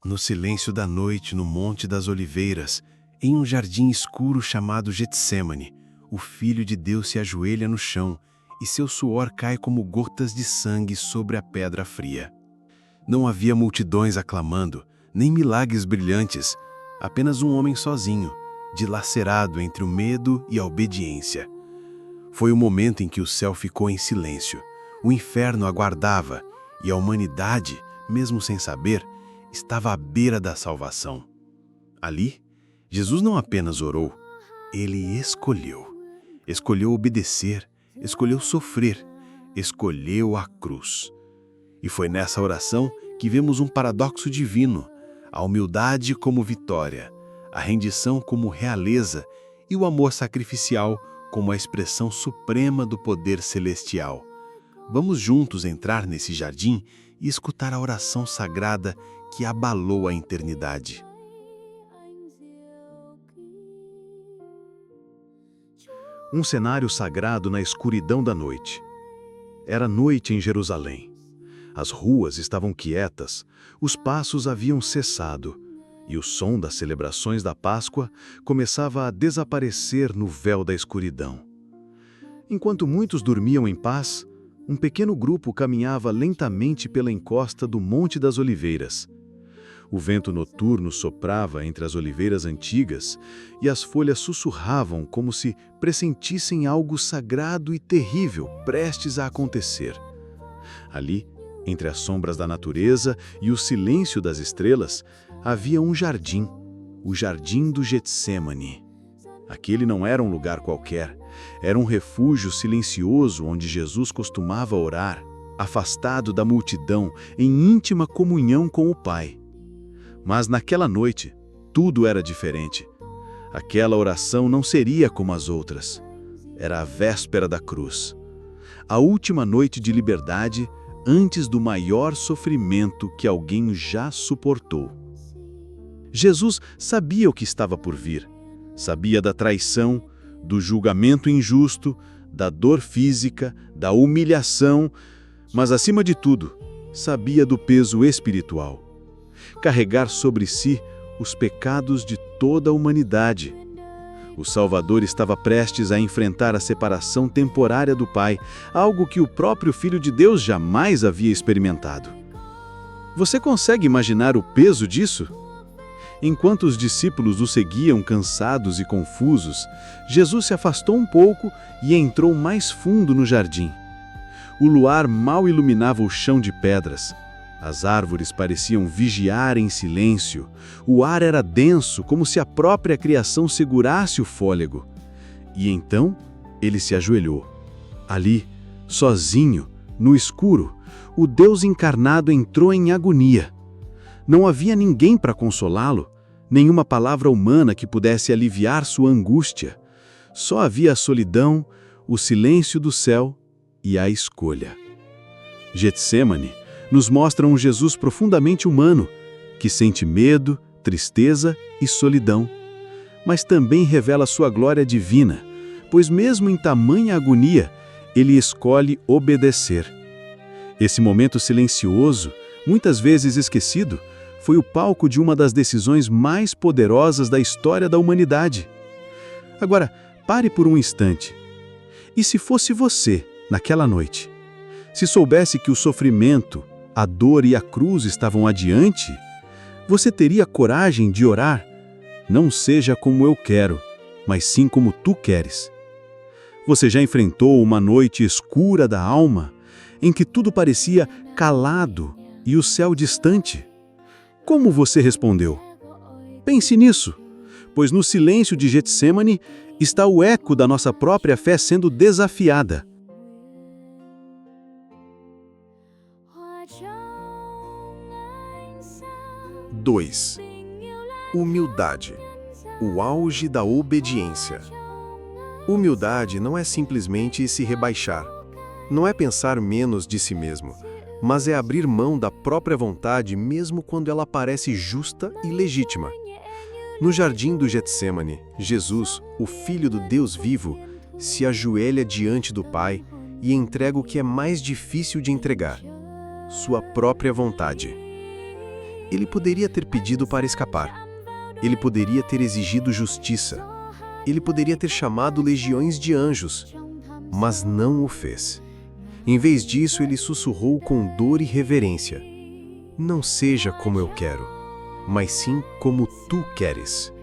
No silêncio da noite, no Monte das Oliveiras, em um jardim escuro chamado Getsêmani, o Filho de Deus se ajoelha no chão e seu suor cai como gotas de sangue sobre a pedra fria. Não havia multidões aclamando, nem milagres brilhantes, apenas um homem sozinho, dilacerado entre o medo e a obediência. Foi o momento em que o céu ficou em silêncio, o inferno aguardava e a humanidade, mesmo sem saber, estava à beira da salvação. Ali, Jesus não apenas orou, ele escolheu. Escolheu obedecer, escolheu sofrer, escolheu a cruz. E foi nessa oração que vemos um paradoxo divino, a humildade como vitória, a rendição como realeza e o amor sacrificial como a expressão suprema do poder celestial. Vamos juntos entrar nesse jardim e escutar a oração sagrada que abalou a eternidade. Um cenário sagrado na escuridão da noite. Era noite em Jerusalém. As ruas estavam quietas, os passos haviam cessado, e o som das celebrações da Páscoa começava a desaparecer no véu da escuridão. Enquanto muitos dormiam em paz, um pequeno grupo caminhava lentamente pela encosta do Monte das Oliveiras. O vento noturno soprava entre as oliveiras antigas e as folhas sussurravam como se pressentissem algo sagrado e terrível prestes a acontecer. Ali, entre as sombras da natureza e o silêncio das estrelas, havia um jardim, o Jardim do Getsêmani. Aquele não era um lugar qualquer, era um refúgio silencioso onde Jesus costumava orar, afastado da multidão, em íntima comunhão com o Pai. Mas naquela noite, tudo era diferente. Aquela oração não seria como as outras. Era a véspera da cruz. A última noite de liberdade antes do maior sofrimento que alguém já suportou. Jesus sabia o que estava por vir. Sabia da traição, do julgamento injusto, da dor física, da humilhação, mas, acima de tudo, sabia do peso espiritual. Carregar sobre si os pecados de toda a humanidade. O Salvador estava prestes a enfrentar a separação temporária do Pai, algo que o próprio Filho de Deus jamais havia experimentado. Você consegue imaginar o peso disso? Enquanto os discípulos o seguiam cansados e confusos, Jesus se afastou um pouco e entrou mais fundo no jardim. O luar mal iluminava o chão de pedras. As árvores pareciam vigiar em silêncio. O ar era denso, como se a própria criação segurasse o fôlego. E então, ele se ajoelhou. Ali, sozinho, no escuro, o Deus encarnado entrou em agonia. Não havia ninguém para consolá-lo, nenhuma palavra humana que pudesse aliviar sua angústia. Só havia a solidão, o silêncio do céu e a escolha. Getsêmani nos mostra um Jesus profundamente humano, que sente medo, tristeza e solidão. Mas também revela sua glória divina, pois mesmo em tamanha agonia, ele escolhe obedecer. Esse momento silencioso, muitas vezes esquecido, foi o palco de uma das decisões mais poderosas da história da humanidade. Agora, pare por um instante. E se fosse você, naquela noite? Se soubesse que o sofrimento, a dor e a cruz estavam adiante, você teria coragem de orar? Não seja como eu quero, mas sim como tu queres. Você já enfrentou uma noite escura da alma, em que tudo parecia calado e o céu distante? Como você respondeu? Pense nisso, pois no silêncio de Getsêmani está o eco da nossa própria fé sendo desafiada. 2. Humildade. O auge da obediência. Humildade não é simplesmente se rebaixar. Não é pensar menos de si mesmo, mas é abrir mão da própria vontade mesmo quando ela parece justa e legítima. No jardim do Getsêmani, Jesus, o Filho do Deus vivo, se ajoelha diante do Pai e entrega o que é mais difícil de entregar: sua própria vontade. Ele poderia ter pedido para escapar. Ele poderia ter exigido justiça. Ele poderia ter chamado legiões de anjos, mas não o fez. Em vez disso, ele sussurrou com dor e reverência: não seja como eu quero, mas sim como tu queres.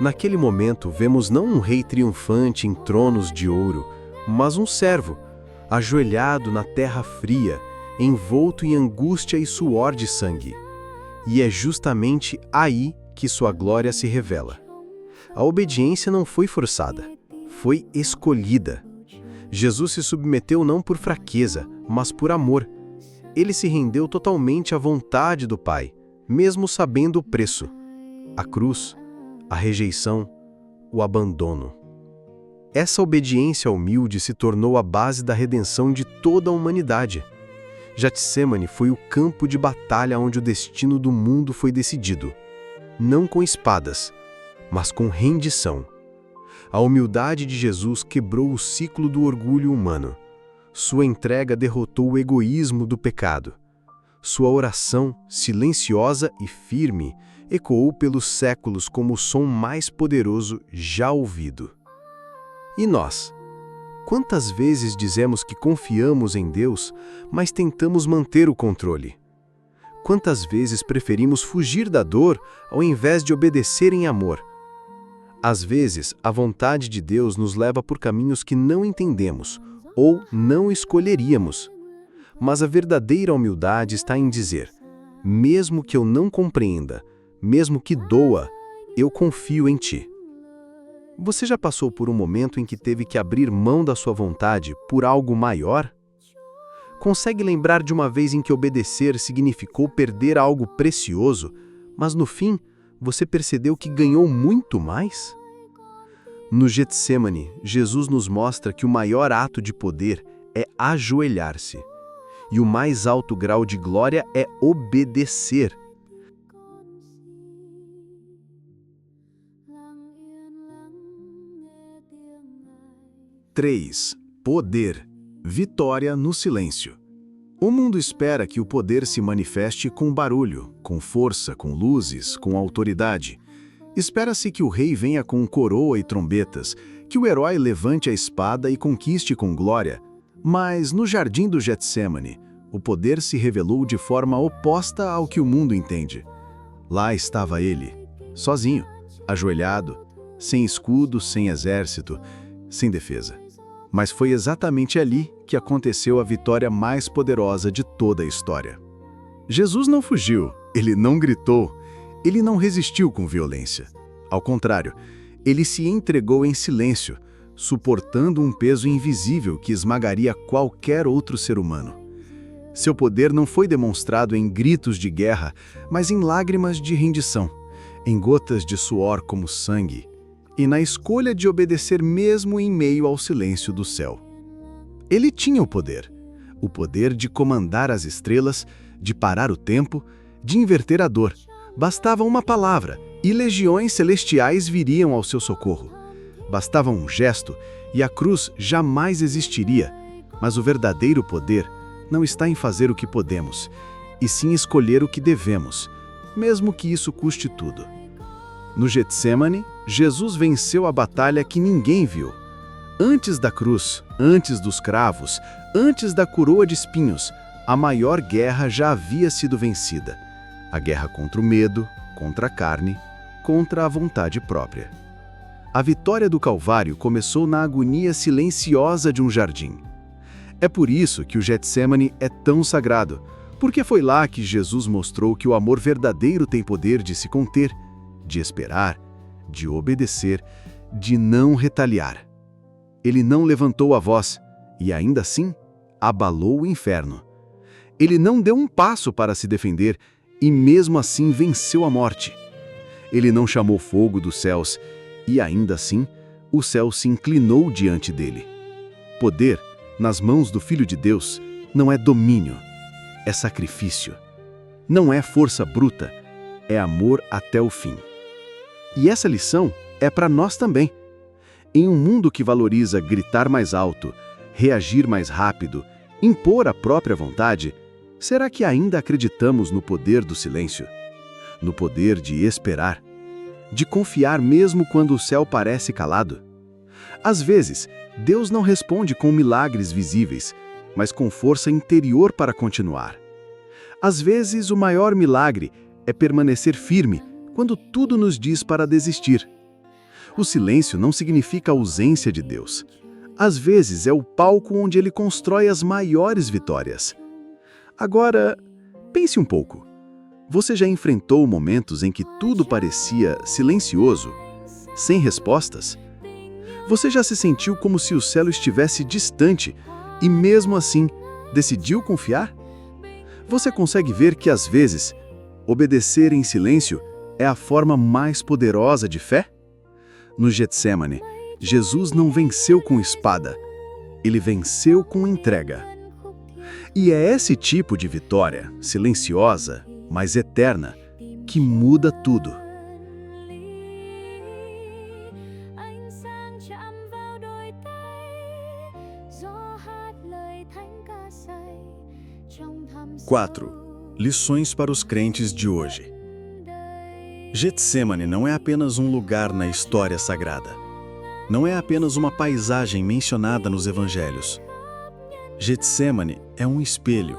Naquele momento, vemos não um rei triunfante em tronos de ouro, mas um servo, ajoelhado na terra fria, envolto em angústia e suor de sangue. E é justamente aí que sua glória se revela. A obediência não foi forçada, foi escolhida. Jesus se submeteu não por fraqueza, mas por amor. Ele se rendeu totalmente à vontade do Pai, mesmo sabendo o preço: a cruz, a rejeição, o abandono. Essa obediência humilde se tornou a base da redenção de toda a humanidade. Getsêmani foi o campo de batalha onde o destino do mundo foi decidido, não com espadas, mas com rendição. A humildade de Jesus quebrou o ciclo do orgulho humano. Sua entrega derrotou o egoísmo do pecado. Sua oração, silenciosa e firme, ecoou pelos séculos como o som mais poderoso já ouvido. E nós? Quantas vezes dizemos que confiamos em Deus, mas tentamos manter o controle? Quantas vezes preferimos fugir da dor ao invés de obedecer em amor? Às vezes, a vontade de Deus nos leva por caminhos que não entendemos ou não escolheríamos. Mas a verdadeira humildade está em dizer: mesmo que eu não compreenda, mesmo que doa, eu confio em Ti. Você já passou por um momento em que teve que abrir mão da sua vontade por algo maior? Consegue lembrar de uma vez em que obedecer significou perder algo precioso, mas no fim você percebeu que ganhou muito mais? No Getsêmani, Jesus nos mostra que o maior ato de poder é ajoelhar-se, e o mais alto grau de glória é obedecer. Poder. Vitória no silêncio. O mundo espera que o poder se manifeste com barulho, com força, com luzes, com autoridade. Espera-se que o rei venha com coroa e trombetas, que o herói levante a espada e conquiste com glória. Mas no jardim do Getsêmani, o poder se revelou de forma oposta ao que o mundo entende. Lá estava ele, sozinho, ajoelhado, sem escudo, sem exército, sem defesa. Mas foi exatamente ali que aconteceu a vitória mais poderosa de toda a história. Jesus não fugiu, ele não gritou, ele não resistiu com violência. Ao contrário, ele se entregou em silêncio, suportando um peso invisível que esmagaria qualquer outro ser humano. Seu poder não foi demonstrado em gritos de guerra, mas em lágrimas de rendição, em gotas de suor como sangue, e na escolha de obedecer mesmo em meio ao silêncio do céu. Ele tinha o poder de comandar as estrelas, de parar o tempo, de inverter a dor. Bastava uma palavra, e legiões celestiais viriam ao seu socorro. Bastava um gesto, e a cruz jamais existiria. Mas o verdadeiro poder não está em fazer o que podemos, e sim escolher o que devemos, mesmo que isso custe tudo. No Getsêmani, Jesus venceu a batalha que ninguém viu. Antes da cruz, antes dos cravos, antes da coroa de espinhos, a maior guerra já havia sido vencida. A guerra contra o medo, contra a carne, contra a vontade própria. A vitória do Calvário começou na agonia silenciosa de um jardim. É por isso que o Getsêmani é tão sagrado, porque foi lá que Jesus mostrou que o amor verdadeiro tem poder de se conter, de esperar, de obedecer, de não retaliar. Ele não levantou a voz e, ainda assim, abalou o inferno. Ele não deu um passo para se defender e, mesmo assim, venceu a morte. Ele não chamou fogo dos céus e, ainda assim, o céu se inclinou diante dele. Poder, nas mãos do Filho de Deus, não é domínio, é sacrifício. Não é força bruta, é amor até o fim. E essa lição é para nós também. Em um mundo que valoriza gritar mais alto, reagir mais rápido, impor a própria vontade, Será que ainda acreditamos no poder do silêncio? No poder de esperar? De confiar mesmo quando o céu parece calado? Às vezes, Deus não responde com milagres visíveis, mas com força interior para continuar. Às vezes, o maior milagre é permanecer firme quando tudo nos diz para desistir. O silêncio não significa ausência de Deus. Às vezes, é o palco onde Ele constrói as maiores vitórias. Agora, pense um pouco. Você já enfrentou momentos em que tudo parecia silencioso, sem respostas? Você já se sentiu como se o céu estivesse distante e, mesmo assim, decidiu confiar? Você consegue ver que, às vezes, obedecer em silêncio é a forma mais poderosa de fé? No Getsemane, Jesus não venceu com espada, ele venceu com entrega. E é esse tipo de vitória, silenciosa, mas eterna, que muda tudo. Quatro. Lições para os crentes de hoje. Getsemane não é apenas um lugar na história sagrada. Não é apenas uma paisagem mencionada nos evangelhos. Getsemane é um espelho,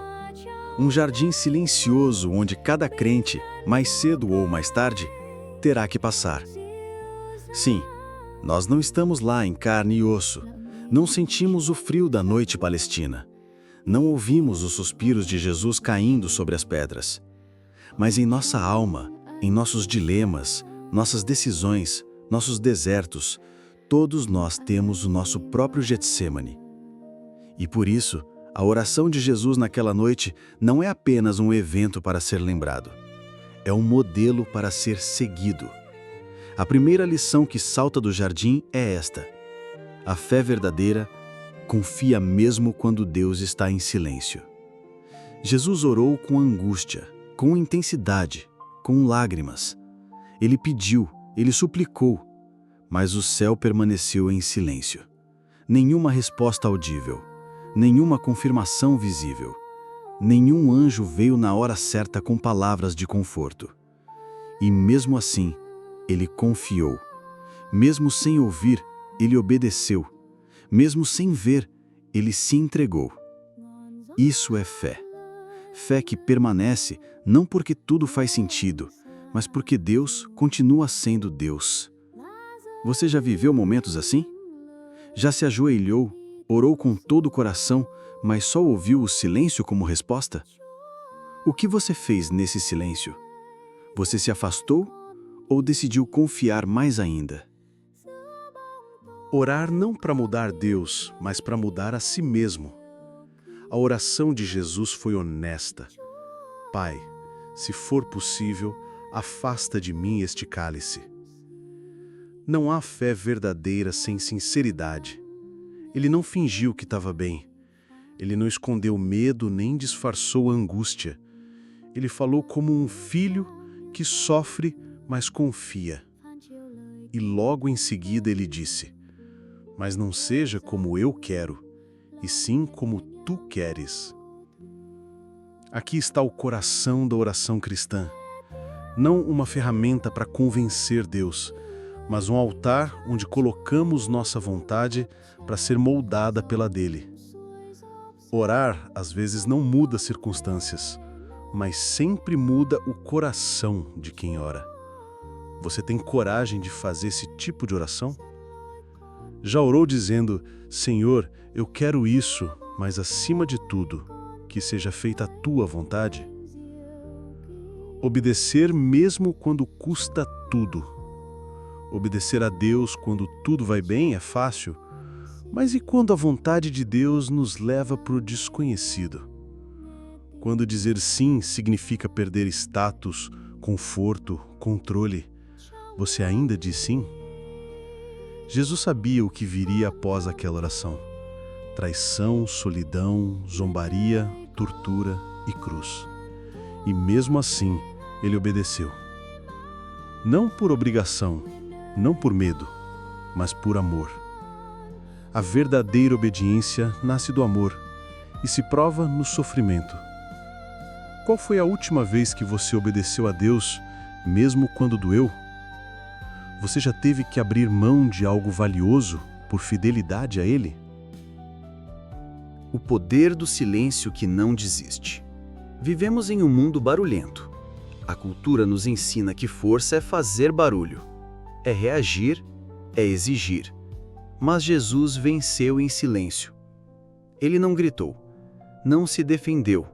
um jardim silencioso onde cada crente, mais cedo ou mais tarde, terá que passar. Sim, nós não estamos lá em carne e osso, não sentimos o frio da noite palestina, não ouvimos os suspiros de Jesus caindo sobre as pedras. Mas em nossa alma, em nossos dilemas, nossas decisões, nossos desertos, todos nós temos o nosso próprio Getsemane. E por isso, a oração de Jesus naquela noite não é apenas um evento para ser lembrado. É um modelo para ser seguido. A primeira lição que salta do jardim é esta: a fé verdadeira confia mesmo quando Deus está em silêncio. Jesus orou com angústia, com intensidade, com lágrimas. Ele pediu, ele suplicou, mas o céu permaneceu em silêncio. Nenhuma resposta audível, nenhuma confirmação visível. Nenhum anjo veio na hora certa com palavras de conforto. E mesmo assim, ele confiou. Mesmo sem ouvir, ele obedeceu. Mesmo sem ver, ele se entregou. Isso é fé. Fé que permanece não porque tudo faz sentido, mas porque Deus continua sendo Deus. Você já viveu momentos assim? Já se ajoelhou, orou com todo o coração, mas só ouviu o silêncio como resposta? O que você fez nesse silêncio? Você se afastou ou decidiu confiar mais ainda? Orar não para mudar Deus, mas para mudar a si mesmo. A oração de Jesus foi honesta. Pai, se for possível, afasta de mim este cálice. Não há fé verdadeira sem sinceridade. Ele não fingiu que estava bem. Ele não escondeu medo nem disfarçou angústia. Ele falou como um filho que sofre, mas confia. E logo em seguida ele disse: mas não seja como eu quero, e sim como tu queres. Aqui está o coração da oração cristã. Não uma ferramenta para convencer Deus, mas um altar onde colocamos nossa vontade para ser moldada pela dele. Orar, às vezes, não muda circunstâncias, mas sempre muda o coração de quem ora. Você tem coragem de fazer esse tipo de oração? Já orou dizendo: Senhor, eu quero isso, mas acima de tudo, que seja feita a tua vontade? Obedecer mesmo quando custa tudo. Obedecer a Deus quando tudo vai bem é fácil, mas e quando a vontade de Deus nos leva para o desconhecido? Quando dizer sim significa perder status, conforto, controle, você ainda diz sim? Jesus sabia o que viria após aquela oração: traição, solidão, zombaria, tortura e cruz. E mesmo assim, ele obedeceu. Não por obrigação, não por medo, mas por amor. A verdadeira obediência nasce do amor e se prova no sofrimento. Qual foi a última vez que você obedeceu a Deus, mesmo quando doeu? Você já teve que abrir mão de algo valioso por fidelidade a Ele? O poder do silêncio que não desiste. Vivemos em um mundo barulhento. A cultura nos ensina que força é fazer barulho, é reagir, é exigir. Mas Jesus venceu em silêncio. Ele não gritou, não se defendeu,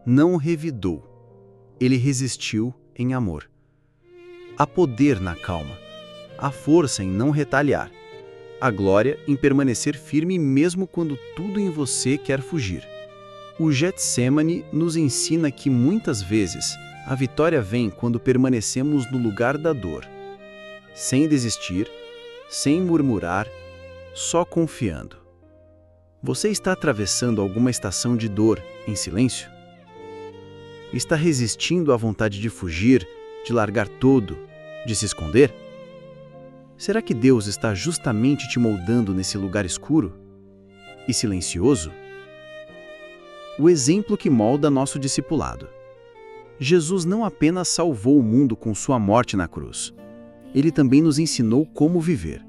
não revidou. Ele resistiu em amor. Há poder na calma, há força em não retaliar, a glória em permanecer firme mesmo quando tudo em você quer fugir. O Getsemane nos ensina que muitas vezes a vitória vem quando permanecemos no lugar da dor, sem desistir, sem murmurar, só confiando. Você está atravessando alguma estação de dor em silêncio? Está resistindo à vontade de fugir, de largar tudo, de se esconder? Será que Deus está justamente te moldando nesse lugar escuro e silencioso? O exemplo que molda nosso discipulado. Jesus não apenas salvou o mundo com sua morte na cruz, ele também nos ensinou como viver.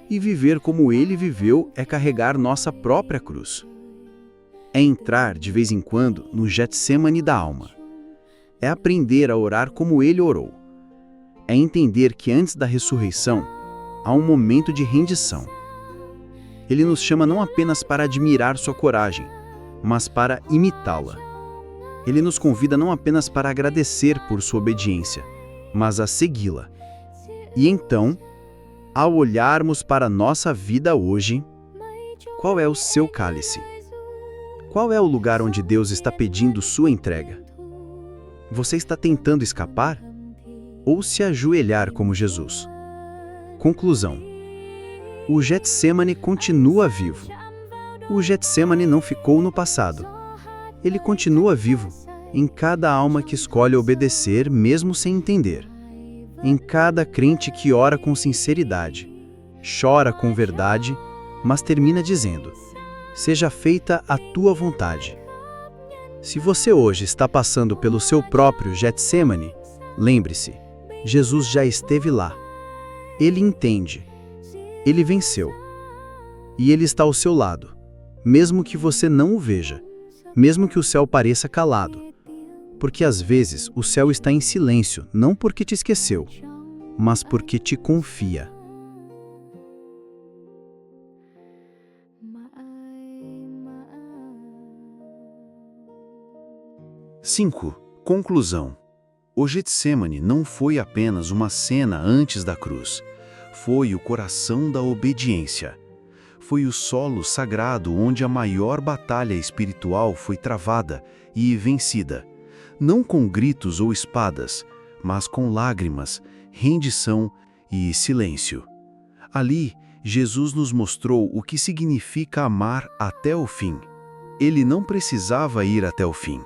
E viver como ele viveu é carregar nossa própria cruz. É entrar, de vez em quando, no Getsemane da alma. É aprender a orar como ele orou. É entender que antes da ressurreição, há um momento de rendição. Ele nos chama não apenas para admirar sua coragem, mas para imitá-la. Ele nos convida não apenas para agradecer por sua obediência, mas a segui-la. E então, ao olharmos para a nossa vida hoje, qual é o seu cálice? Qual é o lugar onde Deus está pedindo sua entrega? Você está tentando escapar? Ou se ajoelhar como Jesus? Conclusão. O Getsemane continua vivo. O Getsemane não ficou no passado. Ele continua vivo em cada alma que escolhe obedecer mesmo sem entender. Em cada crente que ora com sinceridade, chora com verdade, mas termina dizendo: seja feita a tua vontade. Se você hoje está passando pelo seu próprio Getsemane, lembre-se, Jesus já esteve lá. Ele entende. Ele venceu. E ele está ao seu lado, mesmo que você não o veja, mesmo que o céu pareça calado. Porque às vezes o céu está em silêncio, não porque te esqueceu, mas porque te confia. Cinco. Conclusão. O Getsemane não foi apenas uma cena antes da cruz. Foi o coração da obediência. Foi o solo sagrado onde a maior batalha espiritual foi travada e vencida. Não com gritos ou espadas, mas com lágrimas, rendição e silêncio. Ali, Jesus nos mostrou o que significa amar até o fim. Ele não precisava ir até o fim.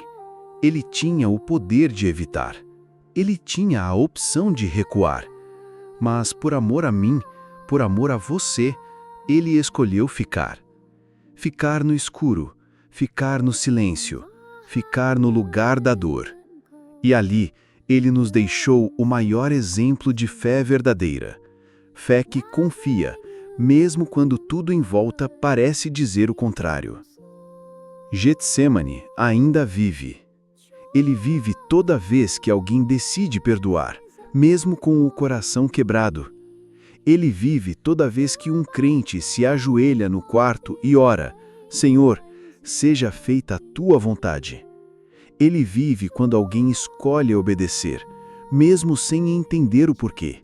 Ele tinha o poder de evitar. Ele tinha a opção de recuar. Mas por amor a mim, por amor a você, ele escolheu ficar. Ficar no escuro, ficar no silêncio, ficar no lugar da dor. E ali, ele nos deixou o maior exemplo de fé verdadeira. Fé que confia, mesmo quando tudo em volta parece dizer o contrário. Getsemane ainda vive. Ele vive toda vez que alguém decide perdoar, mesmo com o coração quebrado. Ele vive toda vez que um crente se ajoelha no quarto e ora: Senhor, seja feita a tua vontade. Ele vive quando alguém escolhe obedecer, mesmo sem entender o porquê.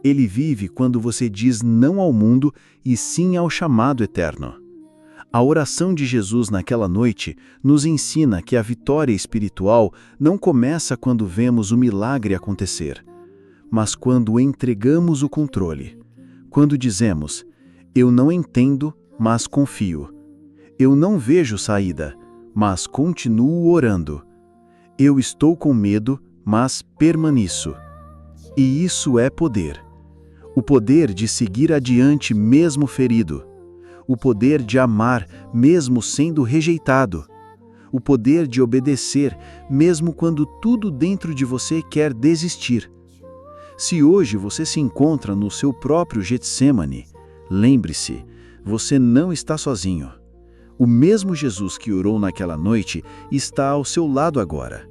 Ele vive quando você diz não ao mundo e sim ao chamado eterno. A oração de Jesus naquela noite nos ensina que a vitória espiritual não começa quando vemos o milagre acontecer, mas quando entregamos o controle. Quando dizemos: eu não entendo, mas confio. Eu não vejo saída, mas continuo orando. Eu estou com medo, mas permaneço. E isso é poder. O poder de seguir adiante mesmo ferido. O poder de amar mesmo sendo rejeitado. o poder de obedecer, mesmo quando tudo dentro de você quer desistir. Se hoje você se encontra no seu próprio Getsêmani, lembre-se, você não está sozinho. O mesmo Jesus que orou naquela noite está ao seu lado agora.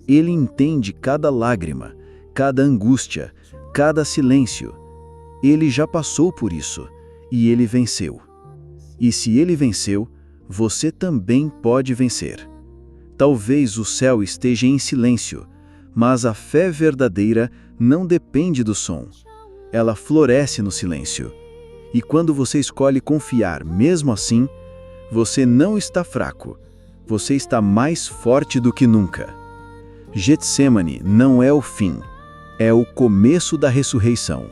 Ele entende cada lágrima, cada angústia, cada silêncio. Ele já passou por isso e ele venceu. E se ele venceu, você também pode vencer. Talvez o céu esteja em silêncio, mas a fé verdadeira não depende do som. Ela floresce no silêncio. E quando você escolhe confiar mesmo assim, você não está fraco. Você está mais forte do que nunca. Getsêmani não é o fim, é o começo da ressurreição.